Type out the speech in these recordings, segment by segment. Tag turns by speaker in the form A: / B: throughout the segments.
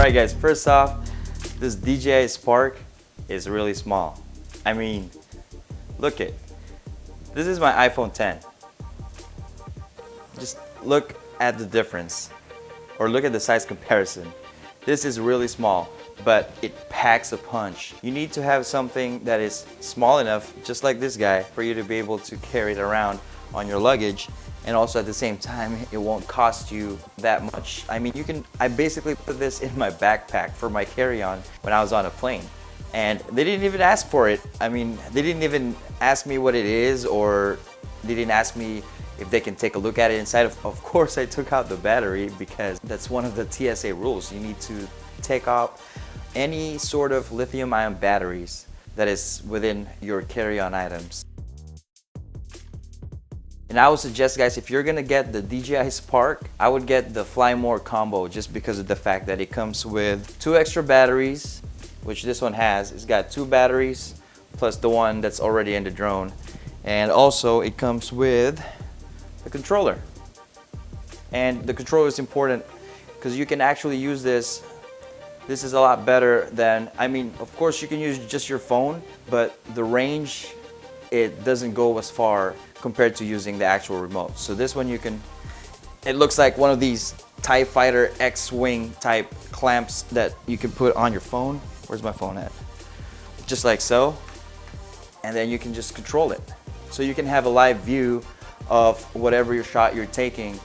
A: Alright guys, first off, this DJI Spark is really small. I mean, look it. This is my iPhone 10. Just look at the difference, or look at the size comparison. This is really small, but it packs a punch. You need to have something that is small enough, just like this guy, for you to be able to carry it around on your luggage, and also at the same time it won't cost you that much. I mean, I basically put this in my backpack for my carry-on when I was on a plane, and they didn't even ask for it. I mean, they didn't even ask me what it is, or they didn't ask me if they can take a look at it inside. Of course I took out the battery, because that's one of the TSA rules. You need to take out any sort of lithium-ion batteries that is within your carry-on items. And I would suggest, guys, if you're gonna get the DJI Spark, I would get the Fly More combo, just because of the fact that it comes with 2 extra batteries, which this one has. It's got 2 batteries plus the one that's already in the drone. And also it comes with the controller. And the controller is important because you can actually use this. This is a lot better than, I mean, of course you can use just your phone, but the range, it doesn't go as far compared to using the actual remote. So this one it looks like one of these TIE Fighter X-Wing type clamps that you can put on your phone. Where's my phone at? Just like so. And then you can just control it. So you can have a live view of whatever your shot you're taking.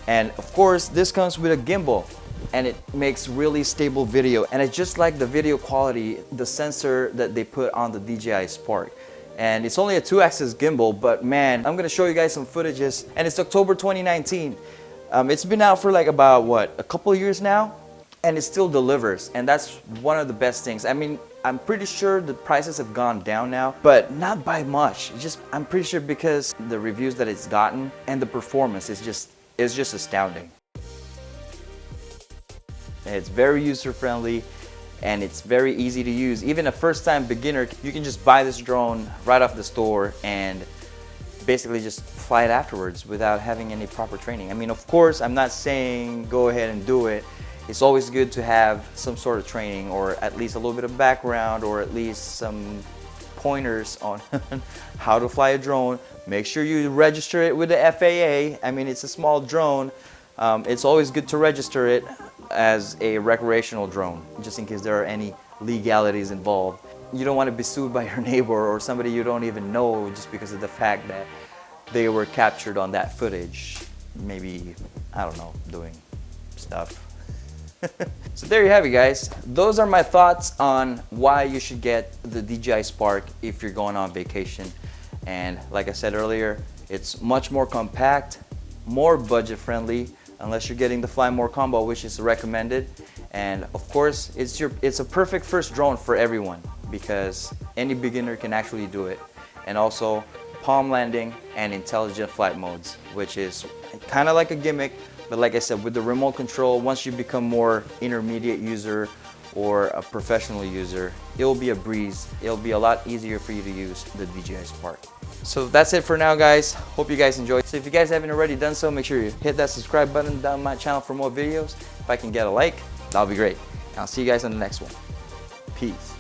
A: And of course, this comes with a gimbal, and it makes really stable video. And it's just like the video quality, the sensor that they put on the DJI Spark. And it's only a 2-axis gimbal, but man, I'm gonna show you guys some footages. And it's October 2019. It's been out for like about, what, a couple of years now? And it still delivers, and that's one of the best things. I mean, I'm pretty sure the prices have gone down now, but not by much. I'm pretty sure because the reviews that it's gotten and the performance is just astounding. And it's very user-friendly, and it's very easy to use. Even a first-time beginner, you can just buy this drone right off the store and basically just fly it afterwards without having any proper training. I mean, of course, I'm not saying go ahead and do it. It's always good to have some sort of training, or at least a little bit of background, or at least some pointers on how to fly a drone. Make sure you register it with the FAA. I mean, it's a small drone. It's always good to register it as a recreational drone, just in case there are any legalities involved. You don't want to be sued by your neighbor or somebody you don't even know just because of the fact that they were captured on that footage. Maybe, I don't know, doing stuff. So there you have it, guys. Those are my thoughts on why you should get the DJI Spark if you're going on vacation. And like I said earlier, it's much more compact, more budget friendly, unless you're getting the Fly More combo, which is recommended. And of course, it's a perfect first drone for everyone, because any beginner can actually do it. And also palm landing and intelligent flight modes, which is kind of like a gimmick. But like I said, with the remote control, once you become more intermediate user or a professional user, it'll be a breeze. It'll be a lot easier for you to use the DJI Spark. So that's it for now, guys. Hope you guys enjoyed. So if you guys haven't already done so, make sure you hit that subscribe button down my channel for more videos. If I can get a like, that'll be great. And I'll see you guys on the next one. Peace.